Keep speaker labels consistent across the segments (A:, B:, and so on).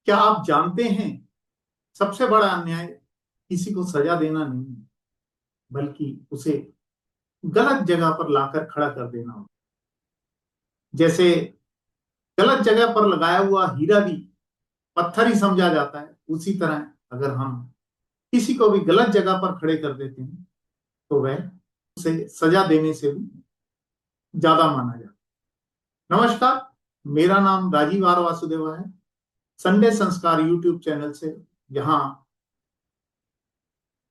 A: क्या आप जानते हैं सबसे बड़ा अन्याय किसी को सजा देना नहीं है, बल्कि उसे गलत जगह पर लाकर खड़ा कर देना होता। जैसे गलत जगह पर लगाया हुआ हीरा भी पत्थर ही समझा जाता है, उसी तरह अगर हम किसी को भी गलत जगह पर खड़े कर देते हैं तो वह उसे सजा देने से भी ज्यादा माना जाता है। नमस्कार, मेरा नाम राजीव आर वासुदेवा है। संडे संस्कार यूट्यूब चैनल से यहाँ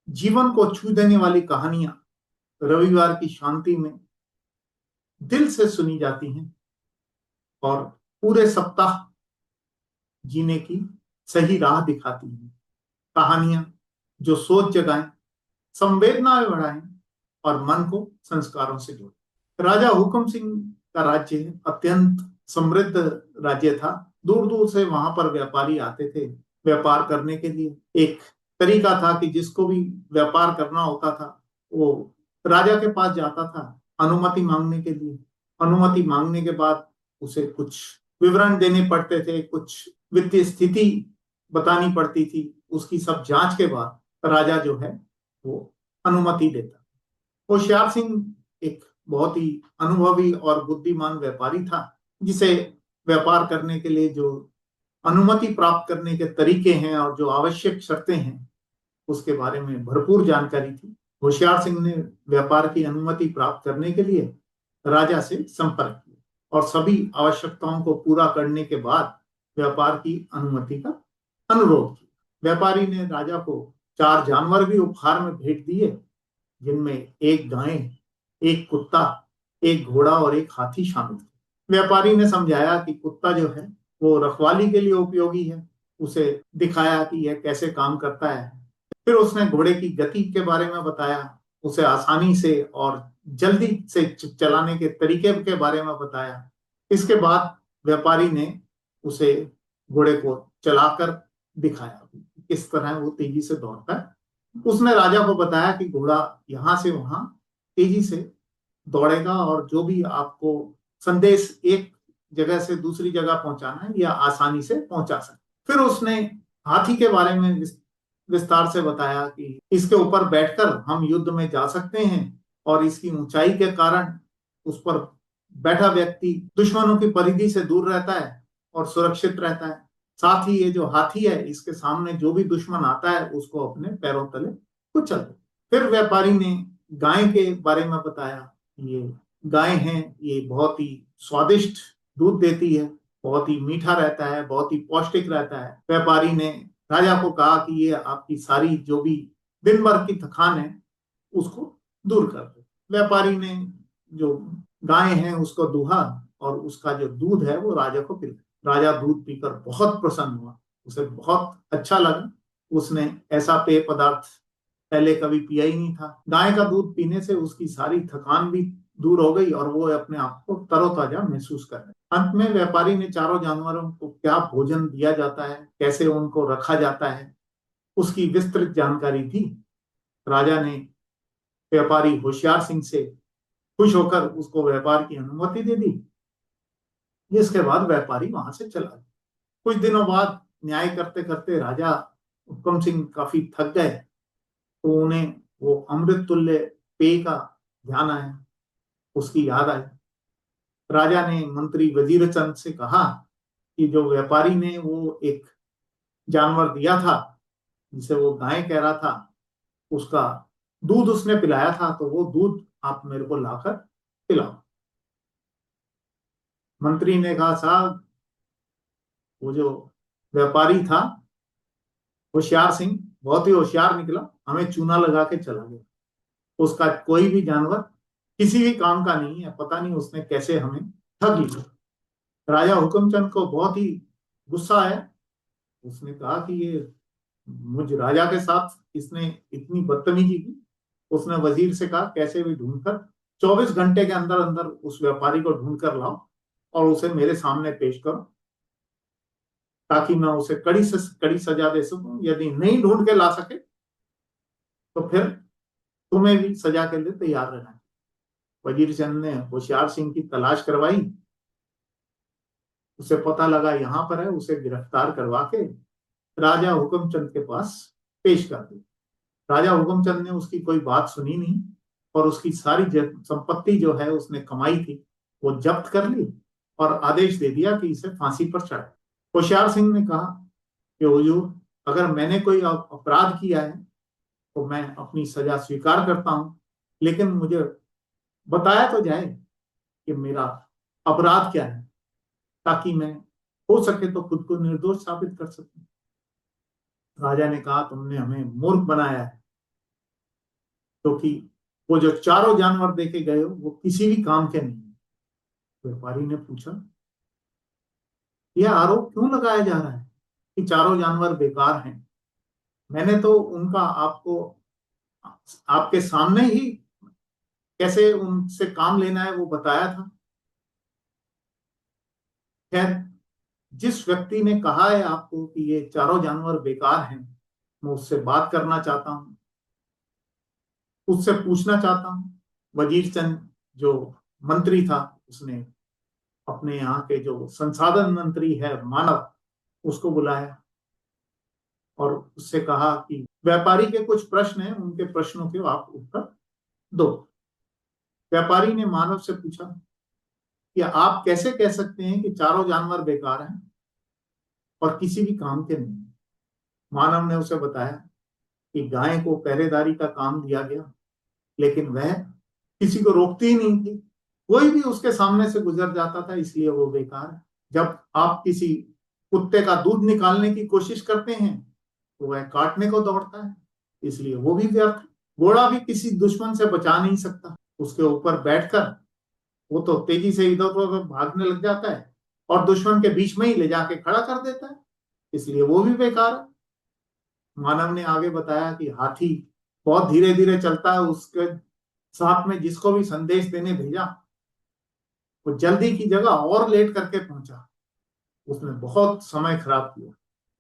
A: जीवन को छू देने वाली कहानियां रविवार की शांति में दिल से सुनी जाती हैं और पूरे सप्ताह जीने की सही राह दिखाती हैं। कहानियां जो सोच जगाएं, संवेदनाएं बढ़ाएं और मन को संस्कारों से जोड़ें। राजा हुकम सिंह का राज्य अत्यंत समृद्ध राज्य था। दूर दूर से वहां पर व्यापारी आते थे व्यापार करने के लिए। एक तरीका था कि जिसको भी व्यापार करना होता था वो राजा के पास जाता था अनुमति मांगने के लिए। अनुमति मांगने के बाद उसे कुछ विवरण देने पड़ते थे, कुछ वित्तीय स्थिति बतानी पड़ती थी। उसकी सब जांच के बाद राजा जो है वो अनुमति देता। होशियार सिंह एक बहुत ही अनुभवी और बुद्धिमान व्यापारी था, जिसे व्यापार करने के लिए जो अनुमति प्राप्त करने के तरीके हैं और जो आवश्यक शर्तें हैं उसके बारे में भरपूर जानकारी थी। होशियार सिंह ने व्यापार की अनुमति प्राप्त करने के लिए राजा से संपर्क किया और सभी आवश्यकताओं को पूरा करने के बाद व्यापार की अनुमति का अनुरोध किया। व्यापारी ने राजा को 4 जानवर भी उपहार में भेंट दिए, जिनमें एक गाय, एक कुत्ता, एक घोड़ा और एक हाथी शामिल थे। व्यापारी ने समझाया कि कुत्ता जो है वो रखवाली के लिए उपयोगी है, उसे दिखाया कि यह कैसे काम करता है। फिर उसने घोड़े की गति के बारे में बताया, उसे आसानी से और जल्दी से चलाने के तरीके के बारे में बताया। इसके बाद व्यापारी ने उसे घोड़े को चलाकर दिखाया किस तरह वो तेजी से दौड़ता है। उसने राजा को बताया कि घोड़ा यहां से वहां तेजी से दौड़ेगा और जो भी आपको संदेश एक जगह से दूसरी जगह पहुंचाना है या आसानी से पहुंचा सकते। फिर उसने हाथी के बारे में विस्तार से बताया कि इसके ऊपर बैठकर हम युद्ध में जा सकते हैं और इसकी ऊंचाई के कारण उस पर बैठा व्यक्ति दुश्मनों की परिधि से दूर रहता है और सुरक्षित रहता है। साथ ही ये जो हाथी है, इसके सामने जो भी दुश्मन आता है उसको अपने पैरों तले कुचल दे। फिर व्यापारी ने गाय के बारे में बताया, ये गाय है, ये बहुत ही स्वादिष्ट दूध देती है, बहुत ही मीठा रहता है, बहुत ही पौष्टिक रहता है। व्यापारी ने राजा को कहा कि ये आपकी सारी जो भी दिन भर की थकान है उसको दूर कर दे। व्यापारी ने जो गाय है उसको दुहा और उसका जो दूध है वो राजा को पिलाया। राजा दूध पीकर बहुत प्रसन्न हुआ, उसे बहुत अच्छा लगा। उसने ऐसा पेय पदार्थ पहले कभी पिया ही नहीं था। गाय का दूध पीने से उसकी सारी थकान भी दूर हो गई और वो अपने आप को तरोताजा महसूस कर रहे। अंत में व्यापारी ने चारों जानवरों को क्या भोजन दिया जाता है, कैसे उनको रखा जाता है, उसकी विस्तृत जानकारी दी। राजा ने व्यापारी होशियार सिंह से खुश होकर उसको व्यापार की अनुमति दे दी, जिसके बाद व्यापारी वहां से चला गया। कुछ दिनों बाद न्याय करते करते राजा हुक्म सिंह काफी थक गए, तो उन्हें वो अमृत तुल्य पेय का ध्यान आया, उसकी याद आई। राजा ने मंत्री वजीर चंद से कहा कि जो व्यापारी ने वो एक जानवर दिया था जिसे वो गाय कह रहा था, उसका दूध उसने पिलाया था, तो वो दूध आप मेरे को लाकर पिलाओ। मंत्री ने कहा, साहब वो जो व्यापारी था होशियार सिंह बहुत ही होशियार निकला, हमें चूना लगा के चला गया। उसका कोई भी जानवर किसी भी काम का नहीं है, पता नहीं उसने कैसे हमें ठग लिया। राजा हुक्मचंद को बहुत ही गुस्सा आया। उसने कहा कि ये मुझ राजा के साथ इसने इतनी बदतमीजी की। उसने वजीर से कहा कैसे भी ढूंढकर 24 घंटे के अंदर अंदर उस व्यापारी को ढूंढ कर लाओ और उसे मेरे सामने पेश करो, ताकि मैं उसे कड़ी से कड़ी सजा दे सकूं। यदि नहीं ढूंढ के ला सके तो फिर तुम्हें भी सजा के लिए तैयार रहना है। वजीर चंद ने होशियार सिंह की तलाश करवाई, उसे पता लगा यहाँ पर है, उसे गिरफ्तार करवा के राजा हुक्मचंद के पास पेश कर दी। राजा हुक्मचंद ने उसकी कोई बात सुनी नहीं और उसकी सारी संपत्ति जो है उसने कमाई थी वो जब्त कर ली और आदेश दे दिया कि इसे फांसी पर चढ़ाए। होशियार सिंह ने कहा कि हुजूर, अगर मैंने कोई अपराध किया है तो मैं अपनी सजा स्वीकार करता हूं, लेकिन मुझे बताया तो जाए कि मेरा अपराध क्या है, ताकि मैं हो सके तो खुद को निर्दोष साबित कर सकूं। राजा ने कहा, तुमने हमें मूर्ख बनाया है, क्योंकि वो जो चारों जानवर देखे गए हो वो किसी भी काम के नहीं। व्यापारी ने पूछा, यह आरोप क्यों लगाया जा रहा है कि चारों जानवर बेकार हैं? मैंने तो उनका आपको आपके सामने ही कैसे उनसे काम लेना है वो बताया था। खैर, जिस व्यक्ति ने कहा है आपको कि ये चारों जानवर बेकार हैं, मैं उससे बात करना चाहता हूं, उससे पूछना चाहता हूं। वजीर चंद जो मंत्री था, उसने अपने यहाँ के जो संसाधन मंत्री है मानव, उसको बुलाया और उससे कहा कि व्यापारी के कुछ प्रश्न हैं, उनके प्रश्नों के आप उत्तर दो। व्यापारी ने मानव से पूछा कि आप कैसे कह सकते हैं कि चारों जानवर बेकार हैं और किसी भी काम के नहीं? मानव ने उसे बताया कि गाय को पहरेदारी का काम दिया गया, लेकिन वह किसी को रोकती ही नहीं थी, कोई भी उसके सामने से गुजर जाता था, इसलिए वो बेकार है। जब आप किसी कुत्ते का दूध निकालने की कोशिश करते हैं तो वह काटने को दौड़ता है, इसलिए वो भी व्यर्थ है। घोड़ा भी किसी दुश्मन से बचा नहीं सकता, उसके ऊपर बैठकर वो तो तेजी से इधर उधर भागने लग जाता है और दुश्मन के बीच में ही ले जाके खड़ा कर देता है, इसलिए वो भी बेकार है। मानव ने आगे बताया कि हाथी बहुत धीरे धीरे चलता है, उसके साथ में जिसको भी संदेश देने भेजा वो जल्दी की जगह और लेट करके पहुंचा, उसने बहुत समय खराब किया,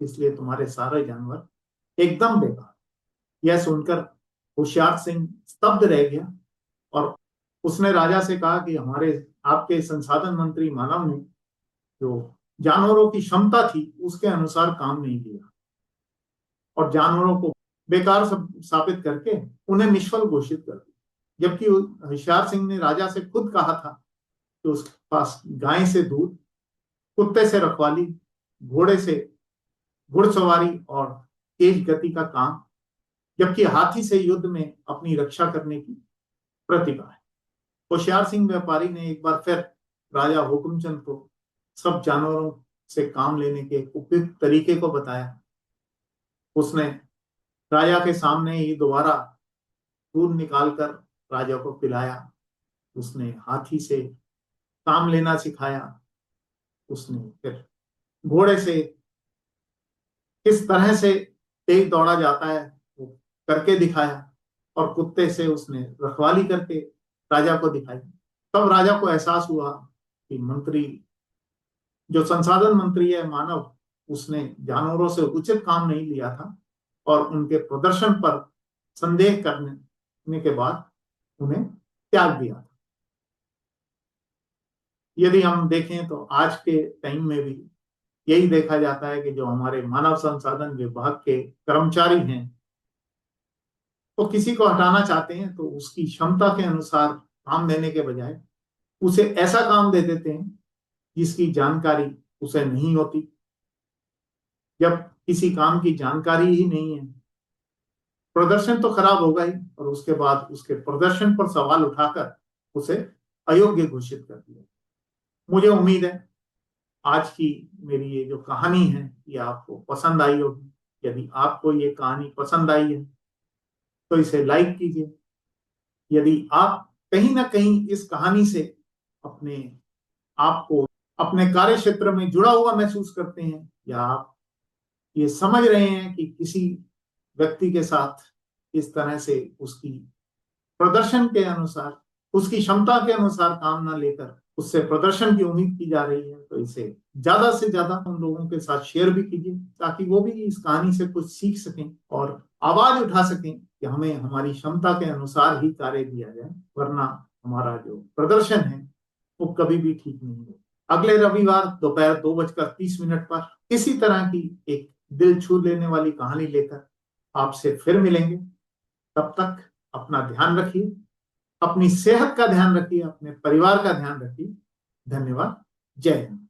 A: इसलिए तुम्हारे सारे जानवर एकदम बेकार। यह सुनकर होशियार सिंह स्तब्ध रह गया और उसने राजा से कहा कि हमारे आपके संसाधन मंत्री मानव ने जो जानवरों की क्षमता थी उसके अनुसार काम नहीं किया और जानवरों को बेकार साबित करके उन्हें निष्फल घोषित कर दिया। जबकि होशियार सिंह ने राजा से खुद कहा था कि उसके पास गाय से दूध, कुत्ते से रखवाली, घोड़े से घुड़सवारी और तेज गति का काम, जबकि हाथी से युद्ध में अपनी रक्षा करने की प्रतिभा है। होशियार सिंह व्यापारी ने एक बार फिर राजा हुकुमचंद को सब जानवरों से काम लेने के उपयुक्त तरीके को बताया। उसने राजा के सामने ही दोबारा दूध निकालकर राजा को पिलाया, उसने हाथी से काम लेना सिखाया, उसने फिर घोड़े से किस तरह से तेज दौड़ा जाता है वो करके दिखाया और कुत्ते से उसने रखवाली करके राजा को दिखाई। तब राजा को एहसास हुआ कि मंत्री जो संसाधन मंत्री है मानव, उसने जानवरों से उचित काम नहीं लिया था और उनके प्रदर्शन पर संदेह करने के बाद उन्हें त्याग दिया था। यदि हम देखें तो आज के टाइम में भी यही देखा जाता है कि जो हमारे मानव संसाधन विभाग के कर्मचारी हैं तो किसी को हटाना चाहते हैं तो उसकी क्षमता के अनुसार काम देने के बजाय उसे ऐसा काम दे देते हैं जिसकी जानकारी उसे नहीं होती। जब किसी काम की जानकारी ही नहीं है, प्रदर्शन तो खराब होगा ही और उसके बाद उसके प्रदर्शन पर सवाल उठाकर उसे अयोग्य घोषित कर दिया। मुझे उम्मीद है आज की मेरी ये जो कहानी है ये आपको पसंद आई होगी। यदि आपको ये कहानी पसंद आई है तो इसे लाइक कीजिए। यदि आप कहीं ना कहीं इस कहानी से अपने आप को अपने कार्य क्षेत्र में जुड़ा हुआ महसूस करते हैं या आप ये समझ रहे हैं कि किसी व्यक्ति के साथ इस तरह से उसकी प्रदर्शन के अनुसार, उसकी क्षमता के अनुसार काम ना लेकर उससे प्रदर्शन की उम्मीद की जा रही है, तो इसे ज्यादा से ज्यादा उन लोगों के साथ शेयर भी कीजिए ताकि वो भी इस कहानी से कुछ सीख सकें और आवाज उठा सकें कि हमें हमारी क्षमता के अनुसार ही कार्य दिया जाए, वरना हमारा जो प्रदर्शन है वो कभी भी ठीक नहीं होगा। अगले रविवार दोपहर 2:30 पर इसी तरह की एक दिल छू लेने वाली कहानी लेकर आपसे फिर मिलेंगे। तब तक अपना ध्यान रखिए, अपनी सेहत का ध्यान रखिए, अपने परिवार का ध्यान रखिए। धन्यवाद। जय हिंद।